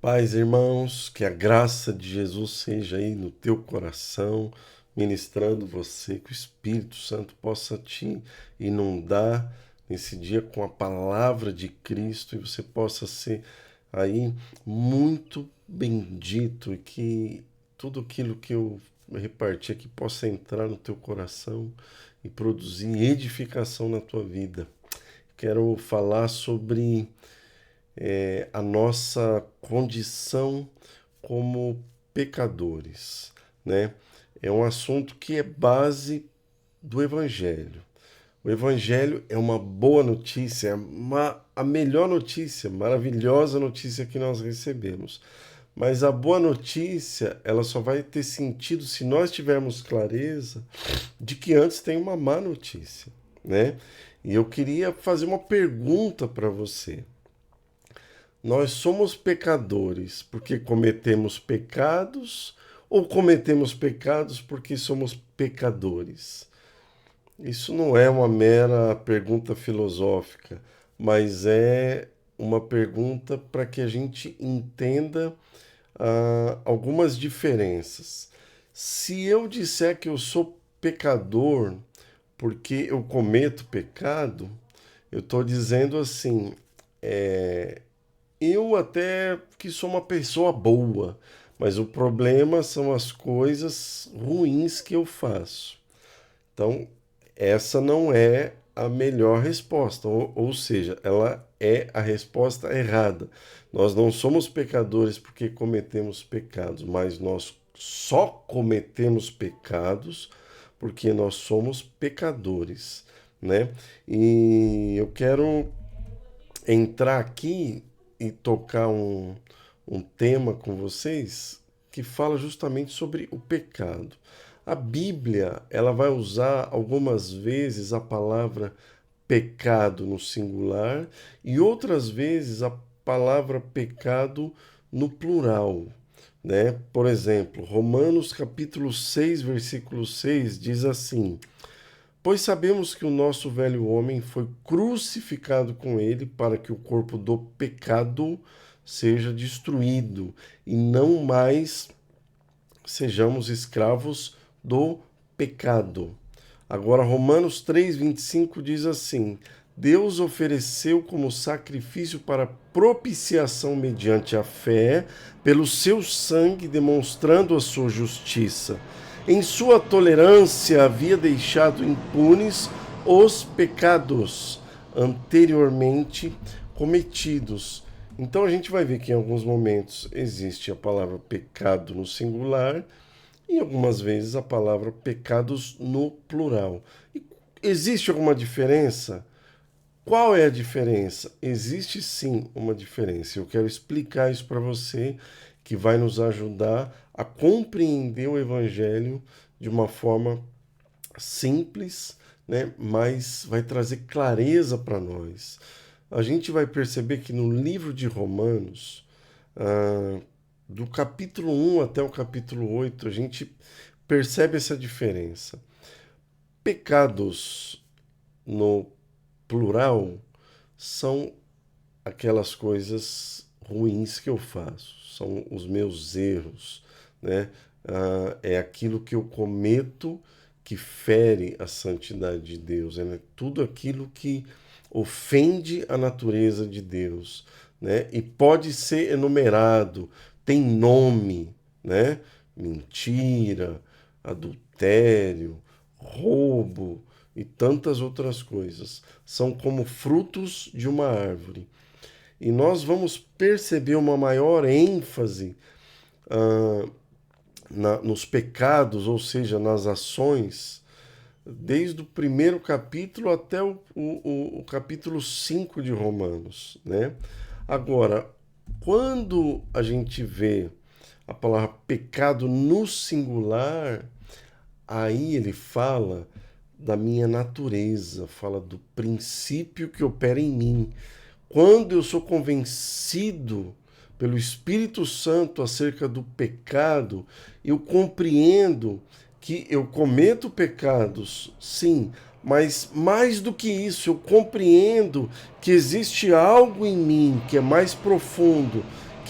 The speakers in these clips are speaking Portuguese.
Paz, irmãos, que a graça de Jesus seja aí no teu coração, ministrando você, que o Espírito Santo possa te inundar nesse dia com a palavra de Cristo e você possa ser aí muito bendito e que tudo aquilo que eu reparti aqui possa entrar no teu coração e produzir edificação na tua vida. Quero falar sobre a nossa condição como pecadores, né? É um assunto que é base do Evangelho. O Evangelho é uma boa notícia, a melhor notícia, maravilhosa notícia que nós recebemos. Mas a boa notícia, ela só vai ter sentido se nós tivermos clareza de que antes tem uma má notícia, né? E eu queria fazer uma pergunta para você. Nós somos pecadores porque cometemos pecados ou cometemos pecados porque somos pecadores? Isso não é uma mera pergunta filosófica, mas é uma pergunta para que a gente entenda algumas diferenças. Se eu disser que eu sou pecador porque eu cometo pecado, eu estou dizendo assim, eu até que sou uma pessoa boa, mas o problema são as coisas ruins que eu faço. Então, essa não é a melhor resposta, ou seja, ela é a resposta errada. Nós não somos pecadores porque cometemos pecados, mas nós só cometemos pecados porque nós somos pecadores, né? E eu quero entrar aqui e tocar um tema com vocês que fala justamente sobre o pecado. A Bíblia, ela vai usar algumas vezes a palavra pecado no singular e outras vezes a palavra pecado no plural, né? Por exemplo, Romanos capítulo 6, versículo 6 diz assim: Pois sabemos que o nosso velho homem foi crucificado com ele para que o corpo do pecado seja destruído e não mais sejamos escravos do pecado. Agora, Romanos 3,25 diz assim: Deus ofereceu como sacrifício para propiciação mediante a fé, pelo seu sangue, demonstrando a sua justiça. Em sua tolerância, havia deixado impunes os pecados anteriormente cometidos. Então a gente vai ver que em alguns momentos existe a palavra pecado no singular e algumas vezes a palavra pecados no plural. E existe alguma diferença? Qual é a diferença? Existe sim uma diferença. Eu quero explicar isso para você, que vai nos ajudar a compreender o Evangelho de uma forma simples, né? Mas vai trazer clareza para nós. A gente vai perceber que no livro de Romanos, do capítulo 1 até o capítulo 8, a gente percebe essa diferença. Pecados no plural são aquelas coisas ruins que eu faço, são os meus erros, né? É aquilo que eu cometo que fere a santidade de Deus, né? Tudo aquilo que ofende a natureza de Deus, né? E pode ser enumerado, tem nome, né? Mentira, adultério, roubo e tantas outras coisas. São como frutos de uma árvore. E nós vamos perceber uma maior ênfase nos pecados, ou seja, nas ações, desde o primeiro capítulo até o capítulo 5 de Romanos, né? Agora, quando a gente vê a palavra pecado no singular, aí ele fala da minha natureza, fala do princípio que opera em mim. Quando eu sou convencido pelo Espírito Santo acerca do pecado, eu compreendo que eu cometo pecados, sim, mas mais do que isso, eu compreendo que existe algo em mim que é mais profundo,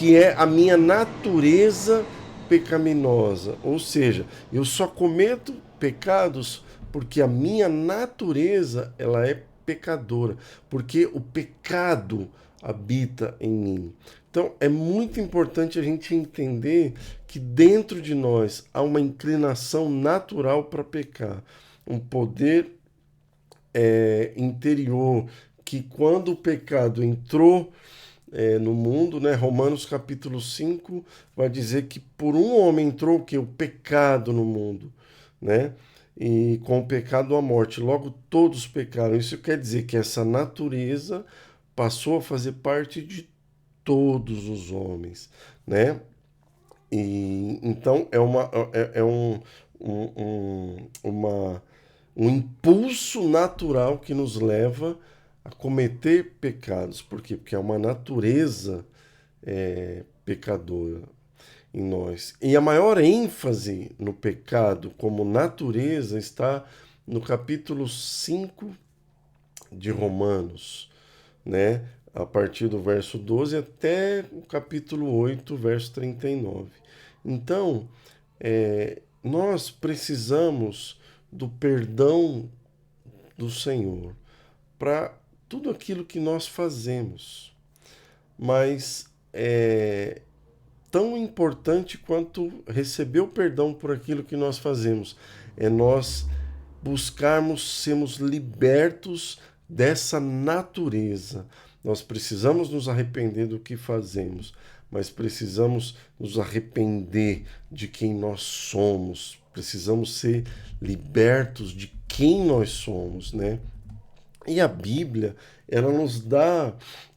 que é a minha natureza pecaminosa. Ou seja, eu só cometo pecados porque a minha natureza ela é pecadora, porque o pecado habita em mim. Então é muito importante a gente entender que dentro de nós há uma inclinação natural para pecar, um poder interior que quando o pecado entrou no mundo, né? Romanos capítulo 5 vai dizer que por um homem entrou o que? O pecado no mundo, né? E com o pecado a morte. Logo todos pecaram. Isso quer dizer que essa natureza passou a fazer parte de todos os homens, né? E então um impulso natural que nos leva a cometer pecados. Por quê? Porque é uma natureza pecadora em nós. E a maior ênfase no pecado como natureza está no capítulo 5 de Romanos, né? A partir do verso 12 até o capítulo 8, verso 39. Então, nós precisamos do perdão do Senhor para tudo aquilo que nós fazemos. Mas é tão importante quanto receber o perdão por aquilo que nós fazemos é nós buscarmos sermos libertos dessa natureza. Nós precisamos nos arrepender do que fazemos, mas precisamos nos arrepender de quem nós somos. Precisamos ser libertos de quem nós somos, né? E a Bíblia, ela nos dá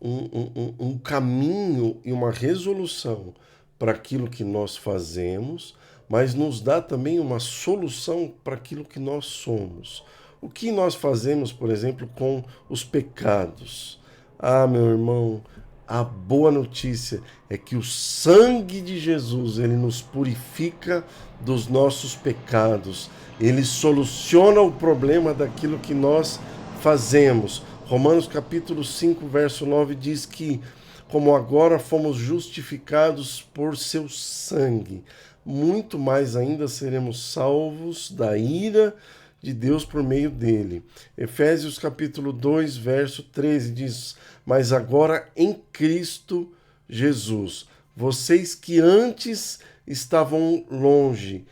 um caminho e uma resolução para aquilo que nós fazemos, mas nos dá também uma solução para aquilo que nós somos. O que nós fazemos, por exemplo, com os pecados? Ah, meu irmão, a boa notícia é que o sangue de Jesus, ele nos purifica dos nossos pecados. Ele soluciona o problema daquilo que nós fazemos. Romanos capítulo 5, verso 9 diz que como agora fomos justificados por seu sangue, muito mais ainda seremos salvos da ira de Deus por meio dele. Efésios capítulo 2, verso 13 diz: mas agora em Cristo Jesus, vocês que antes estavam longe,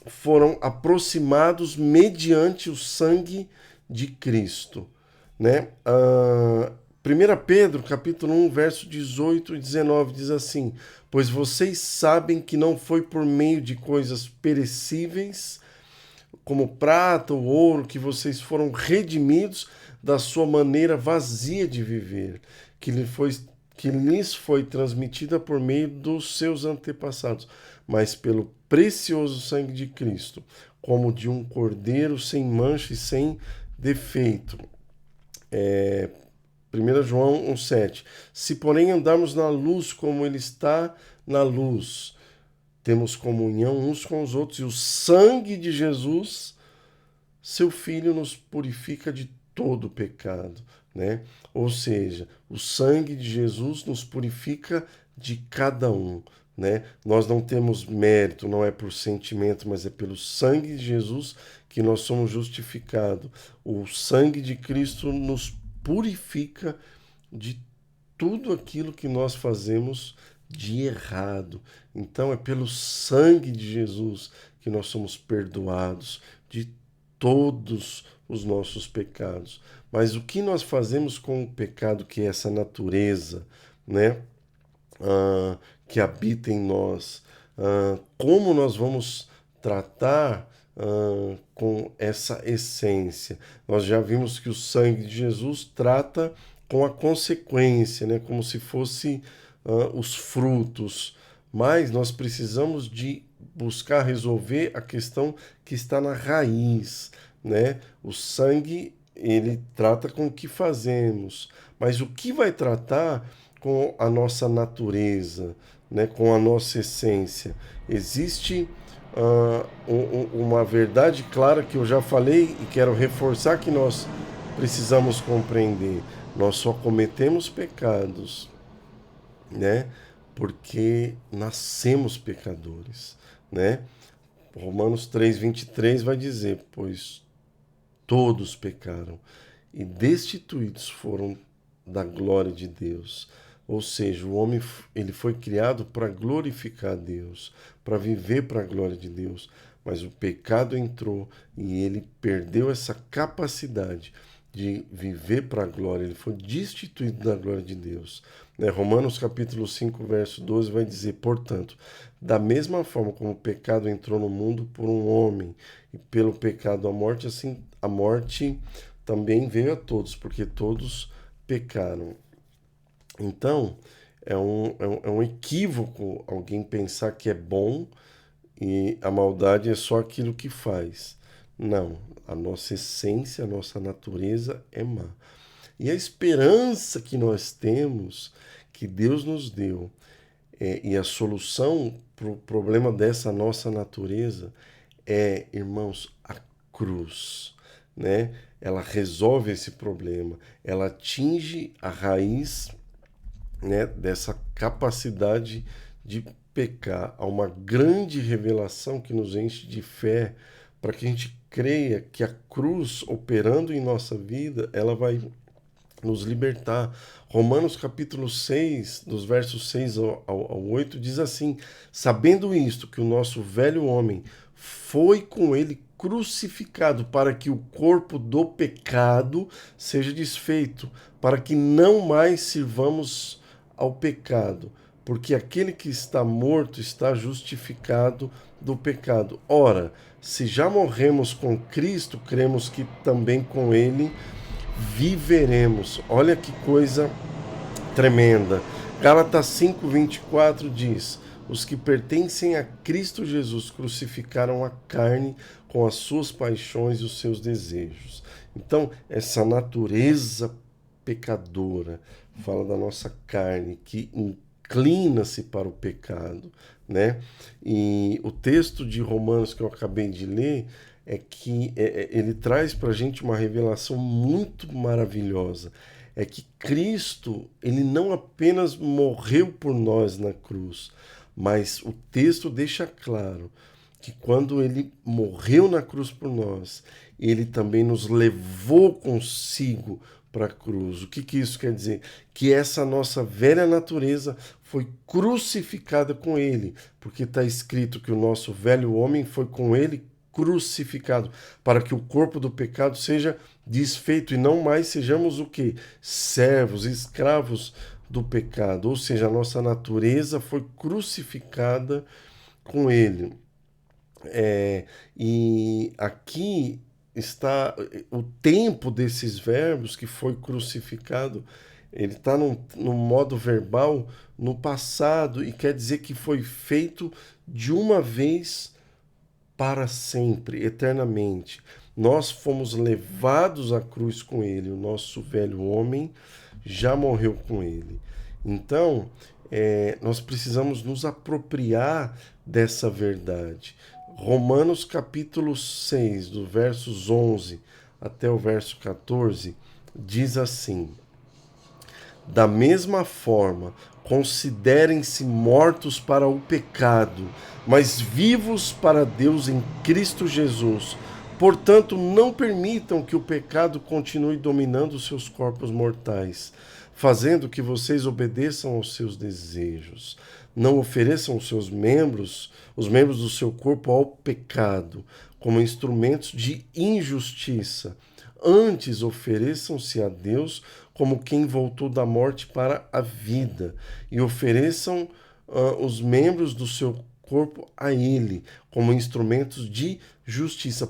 foram aproximados mediante o sangue de Cristo, né? 1 Pedro, capítulo 1, verso 18 e 19, diz assim: pois vocês sabem que não foi por meio de coisas perecíveis, como prata ou ouro, que vocês foram redimidos da sua maneira vazia de viver, que lhes foi transmitida por meio dos seus antepassados, mas pelo precioso sangue de Cristo, como de um cordeiro sem mancha e sem defeito. 1 João 1,7. Se, porém, andarmos na luz como ele está na luz, temos comunhão uns com os outros, e o sangue de Jesus, seu Filho, nos purifica de todo pecado, né? Ou seja, o sangue de Jesus nos purifica de cada um, né? Nós não temos mérito, não é por sentimento, mas é pelo sangue de Jesus que nós somos justificados. O sangue de Cristo nos purifica de tudo aquilo que nós fazemos de errado. Então é pelo sangue de Jesus que nós somos perdoados de todos os nossos pecados. Mas o que nós fazemos com o pecado, que é essa natureza, né? Que habita em nós? Como nós vamos tratar com essa essência? Nós já vimos que o sangue de Jesus trata com a consequência, né? Como se fosse os frutos, mas nós precisamos de buscar resolver a questão que está na raiz, né? O sangue, ele trata com o que fazemos, mas o que vai tratar com a nossa natureza, né? Com a nossa essência? Existe uma verdade clara que eu já falei e quero reforçar, que nós precisamos compreender. Nós só cometemos pecados, né? Porque nascemos pecadores, né? Romanos 3:23 vai dizer, pois todos pecaram e destituídos foram da glória de Deus. Ou seja, o homem ele foi criado para glorificar a Deus, para viver para a glória de Deus, mas o pecado entrou e ele perdeu essa capacidade de viver para a glória, ele foi destituído da glória de Deus. Né? Romanos capítulo 5, verso 12 vai dizer, portanto, da mesma forma como o pecado entrou no mundo por um homem, e pelo pecado a morte, assim a morte também veio a todos, porque todos pecaram. Então, é um equívoco alguém pensar que é bom e a maldade é só aquilo que faz. Não, a nossa essência, a nossa natureza é má. E a esperança que nós temos, que Deus nos deu, e a solução para o problema dessa nossa natureza é, irmãos, a cruz, né? Ela resolve esse problema, ela atinge a raiz, né, dessa capacidade de pecar. Há uma grande revelação que nos enche de fé para que a gente creia que a cruz operando em nossa vida, ela vai nos libertar. Romanos capítulo 6, dos versos 6 ao 8, diz assim: sabendo isto, que o nosso velho homem foi com ele crucificado para que o corpo do pecado seja desfeito, para que não mais sirvamos ao pecado, porque aquele que está morto está justificado do pecado. Ora, se já morremos com Cristo, cremos que também com ele viveremos. Olha que coisa tremenda. Gálatas 5:24 diz: os que pertencem a Cristo Jesus crucificaram a carne com as suas paixões e os seus desejos. Então, essa natureza pecadora fala da nossa carne que inclina-se para o pecado, né? E o texto de Romanos que eu acabei de ler é que ele traz para a gente uma revelação muito maravilhosa. É que Cristo, ele não apenas morreu por nós na cruz, mas o texto deixa claro que quando ele morreu na cruz por nós, ele também nos levou consigo para a cruz. O que isso quer dizer? Que essa nossa velha natureza foi crucificada com ele, porque está escrito que o nosso velho homem foi com ele crucificado, para que o corpo do pecado seja desfeito e não mais sejamos o quê? Servos, escravos do pecado. Ou seja, a nossa natureza foi crucificada com ele. E aqui está o tempo desses verbos que foi crucificado. Ele está no modo verbal no passado e quer dizer que foi feito de uma vez para sempre, eternamente. Nós fomos levados à cruz com ele, o nosso velho homem já morreu com ele. Então, nós precisamos nos apropriar dessa verdade. Romanos capítulo 6, do versos 11 até o verso 14, diz assim: da mesma forma, considerem-se mortos para o pecado, mas vivos para Deus em Cristo Jesus. Portanto, não permitam que o pecado continue dominando seus corpos mortais, fazendo que vocês obedeçam aos seus desejos. Não ofereçam os membros do seu corpo ao pecado, como instrumentos de injustiça. Antes ofereçam-se a Deus como quem voltou da morte para a vida, e ofereçam os membros do seu corpo a Ele, como instrumentos de justiça,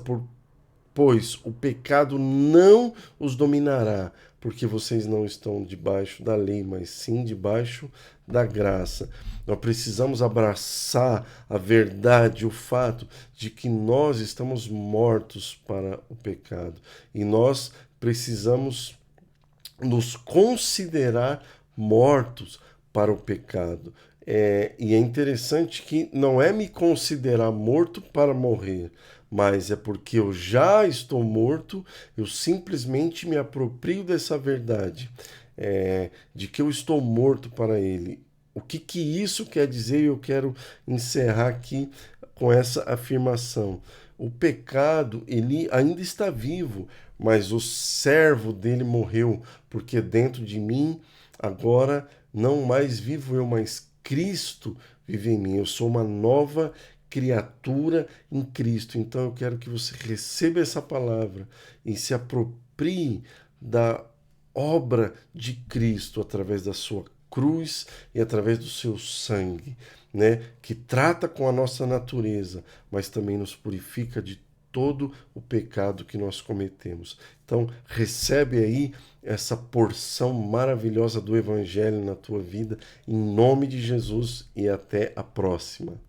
pois o pecado não os dominará, porque vocês não estão debaixo da lei, mas sim debaixo da graça. Nós precisamos abraçar a verdade, o fato de que nós estamos mortos para o pecado e nós precisamos nos considerar mortos para o pecado. E é interessante que não é me considerar morto para morrer, mas é porque eu já estou morto, eu simplesmente me aproprio dessa verdade, de que eu estou morto para ele. O que isso quer dizer? Eu quero encerrar aqui com essa afirmação. O pecado, ele ainda está vivo, mas o servo dele morreu, porque dentro de mim agora não mais vivo eu, mas Cristo vive em mim. Eu sou uma nova criatura em Cristo. Então eu quero que você receba essa palavra e se aproprie da obra de Cristo através da sua cruz e através do seu sangue, né, que trata com a nossa natureza, mas também nos purifica de todo o pecado que nós cometemos. Então, recebe aí essa porção maravilhosa do Evangelho na tua vida, em nome de Jesus, e até a próxima.